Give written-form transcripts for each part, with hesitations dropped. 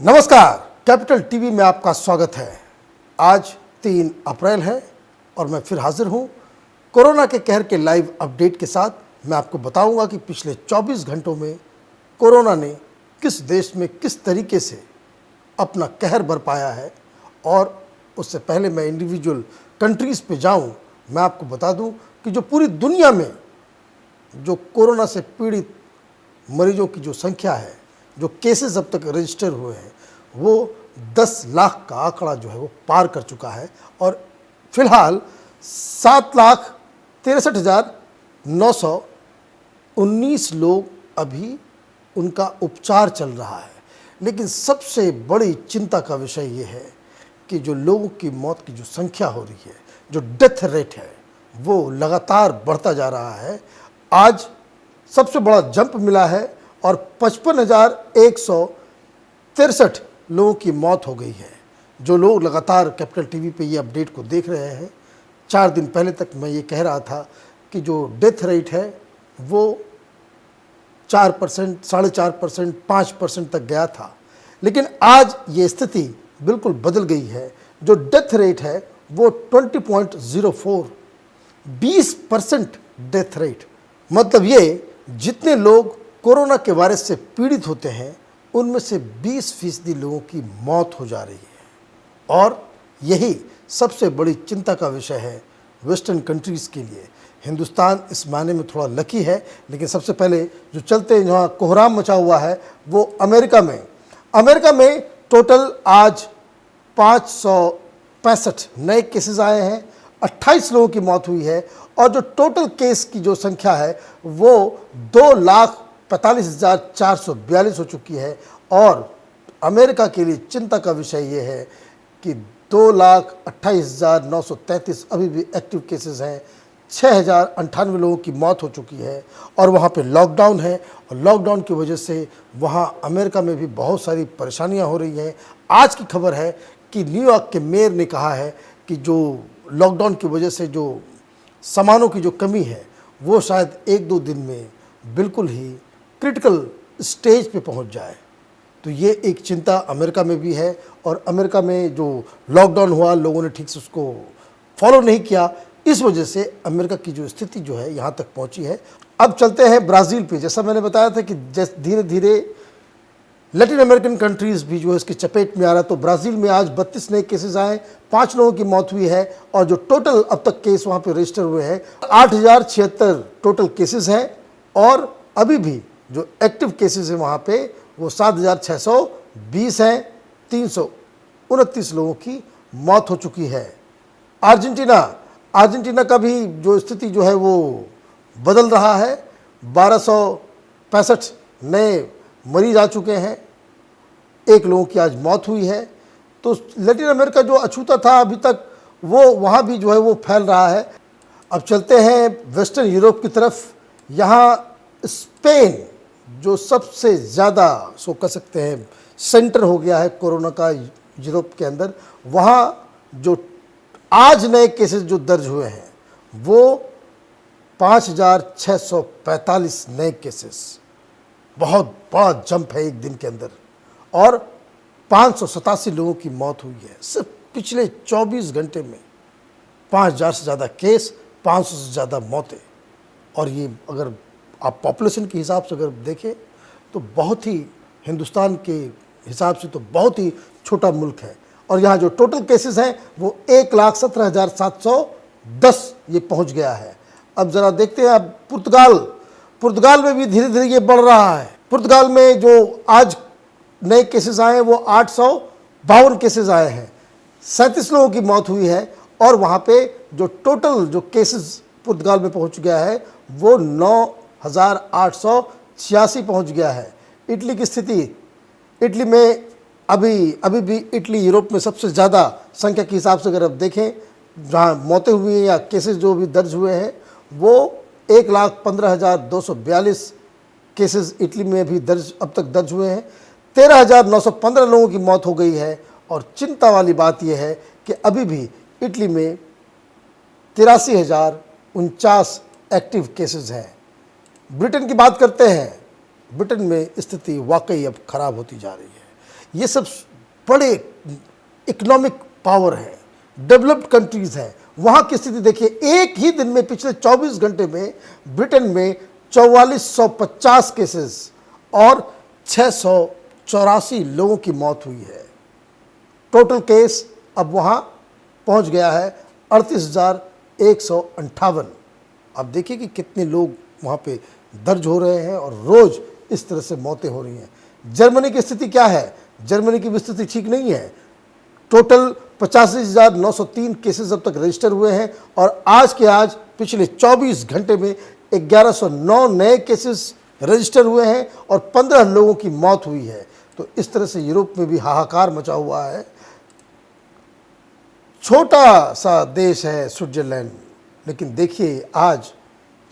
नमस्कार, capital TV में आपका स्वागत है। आज 3 अप्रैल है और मैं फिर हाजिर हूं कोरोना के कहर के लाइव अपडेट के साथ। मैं आपको बताऊंगा कि पिछले 24 घंटों में कोरोना ने किस देश में किस तरीके से अपना कहर बरपाया है। और उससे पहले मैं इंडिविजुअल कंट्रीज़ पे जाऊं, मैं आपको बता दूं कि जो पूरी दुनिया में जो कोरोना से पीड़ित मरीजों की जो संख्या है, जो केसेस अब तक रजिस्टर हुए हैं, वो 10 लाख का आंकड़ा जो है वो पार कर चुका है। और फिलहाल 7,63,919 लोग अभी उनका उपचार चल रहा है। लेकिन सबसे बड़ी चिंता का विषय ये है कि जो लोगों की मौत की जो संख्या हो रही है, जो डेथ रेट है, वो लगातार बढ़ता जा रहा है। आज सबसे बड़ा जंप मिला है और 55,163 लोगों की मौत हो गई है। जो लोग लगातार कैपिटल टीवी पे ये अपडेट को देख रहे हैं, 4 दिन पहले तक मैं ये कह रहा था कि जो डेथ रेट है वो 4%, 4.5%, 5% तक गया था। लेकिन आज ये स्थिति बिल्कुल बदल गई है। जो डेथ रेट है वो 20.04, 20% डेथ रेट। मतलब ये जितने लोग कोरोना के वायरस से पीड़ित होते हैं, उनमें से 20% लोगों की मौत हो जा रही है। और यही सबसे बड़ी चिंता का विषय है वेस्टर्न कंट्रीज़ के लिए। हिंदुस्तान इस मायने में थोड़ा लकी है। लेकिन सबसे पहले जो चलते जहाँ कोहराम मचा हुआ है वो अमेरिका में टोटल आज 565 नए केसेस आए हैं, 28 लोगों की मौत हुई है। और जो टोटल केस की जो संख्या है वो 2,45,442 हो चुकी है। और अमेरिका के लिए चिंता का विषय ये है कि 2,28,933 अभी भी एक्टिव केसेस हैं, 6,098 लोगों की मौत हो चुकी है। और वहाँ पे लॉकडाउन है और लॉकडाउन की वजह से वहाँ अमेरिका में भी बहुत सारी परेशानियाँ हो रही हैं। आज की खबर है कि न्यूयॉर्क के मेयर ने कहा है कि जो लॉकडाउन की वजह से जो सामानों की जो कमी है वो शायद 1-2 दिन में बिल्कुल ही क्रिटिकल स्टेज पे पहुंच जाए। तो ये एक चिंता अमेरिका में भी है। और अमेरिका में जो लॉकडाउन हुआ, लोगों ने ठीक से उसको फॉलो नहीं किया, इस वजह से अमेरिका की जो स्थिति जो है यहाँ तक पहुँची है। अब चलते हैं ब्राज़ील पे। जैसा मैंने बताया था कि धीरे धीरे लैटिन अमेरिकन कंट्रीज़ भी जो है इसकी चपेट में आ रहा है। तो ब्राज़ील में आज 32 नए केसेस आए, 5 लोगों की मौत हुई है। और जो टोटल अब तक केस वहाँ पे रजिस्टर हुए हैं 8,076 टोटल केसेस हैं। और अभी भी जो एक्टिव केसेस हैं वहाँ पे वो 7,620 हैं, 329 लोगों की मौत हो चुकी है। अर्जेंटीना का भी जो स्थिति जो है वो बदल रहा है। 1,265 नए मरीज आ चुके हैं, 1 लोगों की आज मौत हुई है। तो लैटिन अमेरिका जो अछूता था अभी तक, वो वहाँ भी जो है वो फैल रहा है। अब चलते हैं वेस्टर्न यूरोप की तरफ। यहाँ स्पेन जो सबसे ज़्यादा सो कह सकते हैं सेंटर हो गया है कोरोना का यूरोप के अंदर, वहाँ जो आज नए केसेस जो दर्ज हुए हैं वो 5,645 नए केसेस, बहुत बड़ा जंप है एक दिन के अंदर। और 587 लोगों की मौत हुई है सिर्फ पिछले 24 घंटे में। 5,000 से ज़्यादा केस, 500 से ज़्यादा मौतें। और ये अगर आप पॉपुलेशन के हिसाब से अगर देखें तो बहुत ही, हिंदुस्तान के हिसाब से तो बहुत ही छोटा मुल्क है। और यहाँ जो टोटल केसेस हैं वो 1,17,710 ये पहुँच गया है। अब ज़रा देखते हैं अब पुर्तगाल में भी धीरे धीरे ये बढ़ रहा है। पुर्तगाल में जो आज नए केसेस आए हैं वो 852 केसेस आए हैं, 37 लोगों की मौत हुई है। और वहाँ पे जो टोटल जो केसेस पुर्तगाल में पहुँच गया है वो 9,886 पहुँच गया है। इटली की स्थिति, इटली में अभी भी इटली यूरोप में सबसे ज़्यादा संख्या के हिसाब से अगर आप देखें, जहाँ मौतें हुई हैं या केसेस जो भी दर्ज हुए हैं वो 1,15,242 केसेस इटली में भी अब तक दर्ज हुए हैं। 13,915 लोगों की मौत हो गई है। और चिंता वाली बात यह है कि अभी भी इटली में 83,049 एक्टिव केसेस हैं। ब्रिटेन की बात करते हैं। ब्रिटेन में स्थिति वाकई अब खराब होती जा रही है। ये सब बड़े इकोनॉमिक पावर है, डेवलप्ड कंट्रीज हैं। वहाँ की स्थिति देखिए, एक ही दिन में पिछले 24 घंटे में ब्रिटेन में 4450 केसेस और 684 लोगों की मौत हुई है। टोटल केस अब वहाँ पहुँच गया है 38,158। अब देखिए कि कितने लोग वहाँ पे दर्ज हो रहे हैं और रोज़ इस तरह से मौतें हो रही हैं। जर्मनी की स्थिति क्या है? जर्मनी की भी स्थिति ठीक नहीं है। टोटल 85,903 केसेस अब तक रजिस्टर हुए हैं और आज के आज पिछले 24 घंटे में 1109 नए केसेस रजिस्टर हुए हैं और 15 लोगों की मौत हुई है। तो इस तरह से यूरोप में भी हाहाकार मचा हुआ है। छोटा सा देश है स्विट्जरलैंड, लेकिन देखिए आज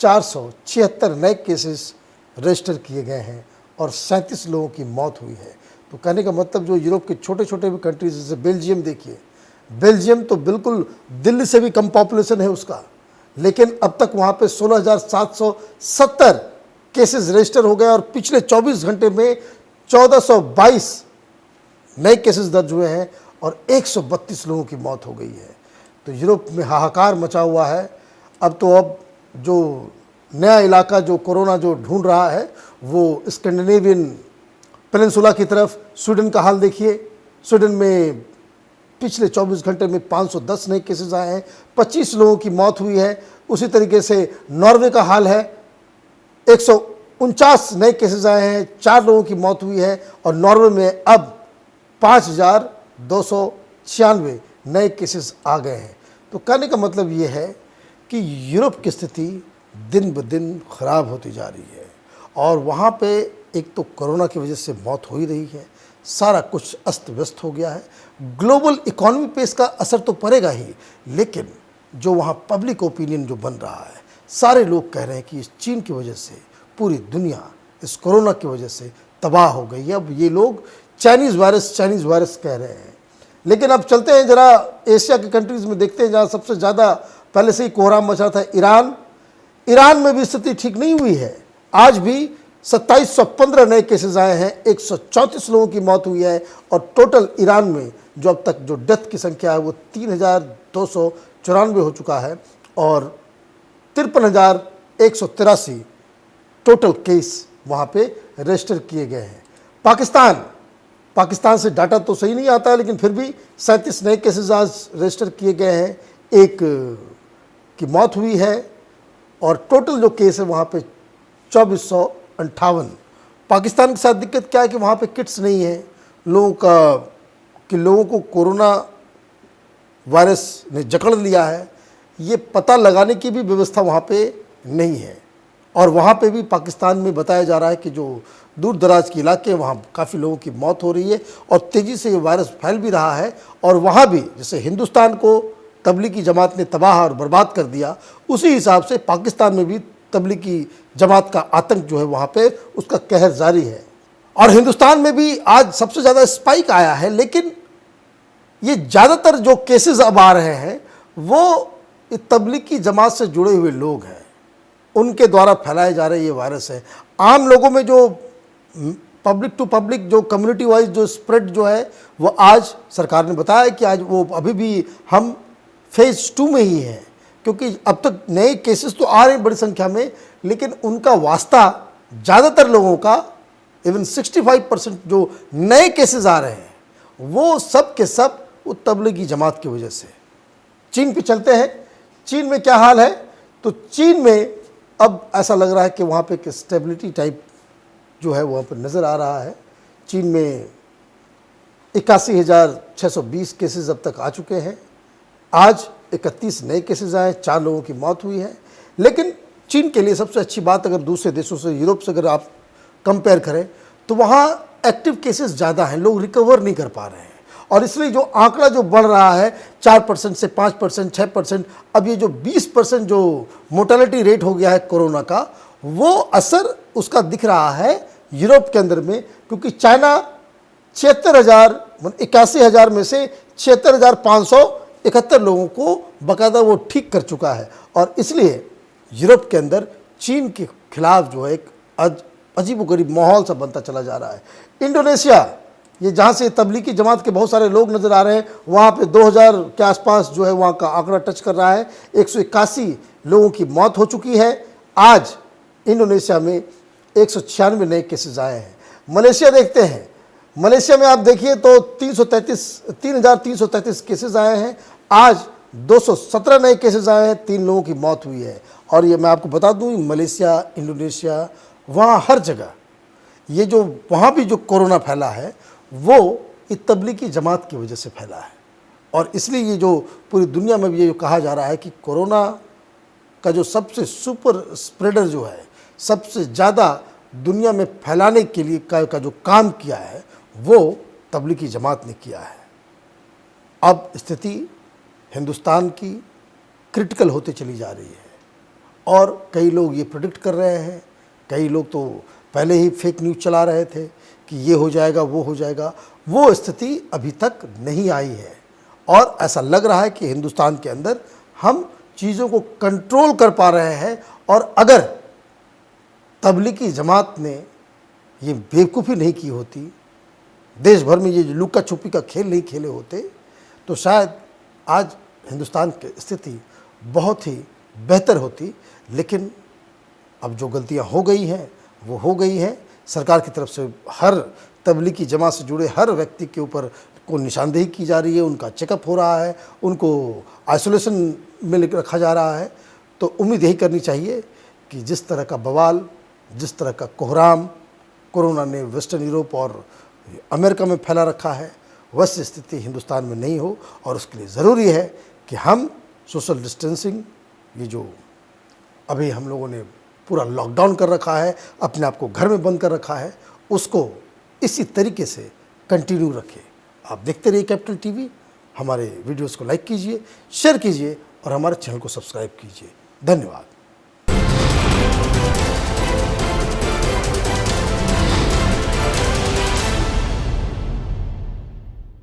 476 नए केसेस रजिस्टर किए गए हैं और 37 लोगों की मौत हुई है। तो कहने का मतलब जो यूरोप के छोटे छोटे भी कंट्रीज, जैसे बेल्जियम देखिए, बेल्जियम तो बिल्कुल दिल्ली से भी कम पॉपुलेशन है उसका, लेकिन अब तक वहाँ पे 16,770 केसेस रजिस्टर हो गए और पिछले 24 घंटे में 1422 नए केसेस दर्ज हुए हैं और 132 लोगों की मौत हो गई है। तो यूरोप में हाहाकार मचा हुआ है। अब जो नया इलाका जो कोरोना जो ढूंढ रहा है वो स्कैंडिनेवियन पेनिनसुला की तरफ, स्वीडन का हाल देखिए। स्वीडन में पिछले 24 घंटे में 510 नए केसेस आए हैं, 25 लोगों की मौत हुई है। उसी तरीके से नॉर्वे का हाल है, 149 नए केसेस आए हैं, 4 लोगों की मौत हुई है और नॉर्वे में अब 5,296 नए केसेस आ गए हैं। तो कहने का मतलब ये है कि यूरोप की स्थिति दिन ब दिन ख़राब होती जा रही है और वहाँ पे एक तो कोरोना की वजह से मौत हो ही रही है, सारा कुछ अस्त व्यस्त हो गया है। ग्लोबल इकोनॉमी पे इसका असर तो पड़ेगा ही, लेकिन जो वहाँ पब्लिक ओपिनियन जो बन रहा है, सारे लोग कह रहे हैं कि इस चीन की वजह से पूरी दुनिया इस कोरोना की वजह से तबाह हो गई है। अब ये लोग चाइनीज़ वायरस कह रहे हैं। लेकिन अब चलते हैं जरा एशिया के कंट्रीज़ में, देखते हैं जहाँ सबसे ज़्यादा पहले से ही कोहराम मचा था, ईरान में भी स्थिति ठीक नहीं हुई है। आज भी 2715 नए केसेस आए हैं, 134 लोगों की मौत हुई है और टोटल ईरान में जो अब तक जो डेथ की संख्या है वो 3,294 हो चुका है और 53,183 टोटल केस वहाँ पे रजिस्टर किए गए हैं। पाकिस्तान से डाटा तो सही नहीं आता है, लेकिन फिर भी 37 नए केसेस आज रजिस्टर किए गए हैं, एक की मौत हुई है और टोटल जो केस है वहाँ पे 2458। पाकिस्तान के साथ दिक्कत क्या है कि वहाँ पे किट्स नहीं है लोगों को कोरोना वायरस ने जकड़ लिया है, ये पता लगाने की भी व्यवस्था वहाँ पे नहीं है। और वहाँ पे भी पाकिस्तान में बताया जा रहा है कि जो दूर दराज के इलाके हैं वहाँ काफ़ी लोगों की मौत हो रही है और तेज़ी से ये वायरस फैल भी रहा है। और वहाँ भी जैसे हिंदुस्तान को तबलीगी जमात ने तबाह और बर्बाद कर दिया, उसी हिसाब से पाकिस्तान में भी तबलीगी जमात का आतंक जो है वहाँ पे उसका कहर जारी है। और हिंदुस्तान में भी आज सबसे ज़्यादा स्पाइक आया है, लेकिन ये ज़्यादातर जो केसेस अब आ रहे हैं वो तबलीगी जमात से जुड़े हुए लोग हैं, उनके द्वारा फैलाए जा रहे ये वायरस है। आम लोगों में जो पब्लिक टू पब्लिक जो कम्युनिटी वाइज जो स्प्रेड जो है वो आज सरकार ने बताया कि आज वो अभी भी हम फेज़ 2 में ही हैं, क्योंकि अब तक नए केसेस तो आ रहे हैं बड़ी संख्या में, लेकिन उनका वास्ता ज़्यादातर लोगों का इवन 65% जो नए केसेस आ रहे हैं वो सब के सब वो तबलीगी जमात की वजह से। चीन पे चलते हैं, चीन में क्या हाल है? तो चीन में अब ऐसा लग रहा है कि वहाँ पे एक स्टेबिलिटी टाइप जो है वहाँ पर नज़र आ रहा है। चीन में 81,620 केसेस अब तक आ चुके हैं, आज 31 नए केसेस आए, 4 लोगों की मौत हुई है। लेकिन चीन के लिए सबसे अच्छी बात, अगर दूसरे देशों से, यूरोप से अगर आप कंपेयर करें तो वहाँ एक्टिव केसेस ज़्यादा हैं, लोग रिकवर नहीं कर पा रहे हैं और इसलिए जो आंकड़ा जो बढ़ रहा है 4% से 5%, 6%, अब ये जो 20% जो मोर्टेलिटी रेट हो गया है कोरोना का, वो असर उसका दिख रहा है यूरोप के अंदर में, क्योंकि चाइना 81,000 में से 76,571 लोगों को बाकायदा वो ठीक कर चुका है और इसलिए यूरोप के अंदर चीन के खिलाफ जो है एक अजीबोगरीब माहौल सा बनता चला जा रहा है। ये जहाँ से तबलीगी जमात के बहुत सारे लोग नज़र आ रहे हैं, वहाँ पे 2000 के आसपास जो है वहाँ का आंकड़ा टच कर रहा है। 181 लोगों की मौत हो चुकी है। आज इंडोनेशिया में 196 नए केसेस आए हैं। मलेशिया देखते हैं, मलेशिया में आप देखिए तो 3,333 केसेस आए हैं। आज 217 नए केसेस आए हैं, 3 लोगों की मौत हुई है। और ये मैं आपको बता दूं, मलेशिया, इंडोनेशिया, वहाँ हर जगह ये जो वहाँ भी जो कोरोना फैला है वो इस तबलीगी जमात की वजह से फैला है। और इसलिए ये जो पूरी दुनिया में भी ये जो कहा जा रहा है कि कोरोना का जो सबसे सुपर स्प्रेडर जो है, सबसे ज़्यादा दुनिया में फैलाने के लिए का जो काम किया है वो तबलीगी जमात ने किया है। अब स्थिति हिंदुस्तान की क्रिटिकल होते चली जा रही है और कई लोग ये प्रेडिक्ट कर रहे हैं, कई लोग तो पहले ही फेक न्यूज़ चला रहे थे कि ये हो जाएगा, वो हो जाएगा। वो स्थिति अभी तक नहीं आई है और ऐसा लग रहा है कि हिंदुस्तान के अंदर हम चीज़ों को कंट्रोल कर पा रहे हैं। और अगर तबलीगी जमात ने ये बेवकूफ़ी नहीं की होती, देश भर में ये लुका छुपी का खेल नहीं खेले होते, तो शायद आज हिंदुस्तान की स्थिति बहुत ही बेहतर होती। लेकिन अब जो गलतियां हो गई हैं वो हो गई हैं। सरकार की तरफ से हर तबलीगी जमात से जुड़े हर व्यक्ति के ऊपर को निशानदेही की जा रही है, उनका चेकअप हो रहा है, उनको आइसोलेशन में रखा जा रहा है। तो उम्मीद यही करनी चाहिए कि जिस तरह का बवाल, जिस तरह का कोहराम कोरोना ने वेस्टर्न यूरोप और अमेरिका में फैला रखा है, वैसी स्थिति हिंदुस्तान में नहीं हो। और उसके लिए ज़रूरी है कि हम सोशल डिस्टेंसिंग, ये जो अभी हम लोगों ने पूरा लॉकडाउन कर रखा है, अपने आप को घर में बंद कर रखा है, उसको इसी तरीके से कंटिन्यू रखें। आप देखते रहिए कैपिटल टीवी। हमारे वीडियोस को लाइक कीजिए, शेयर कीजिए और हमारे चैनल को सब्सक्राइब कीजिए। धन्यवाद।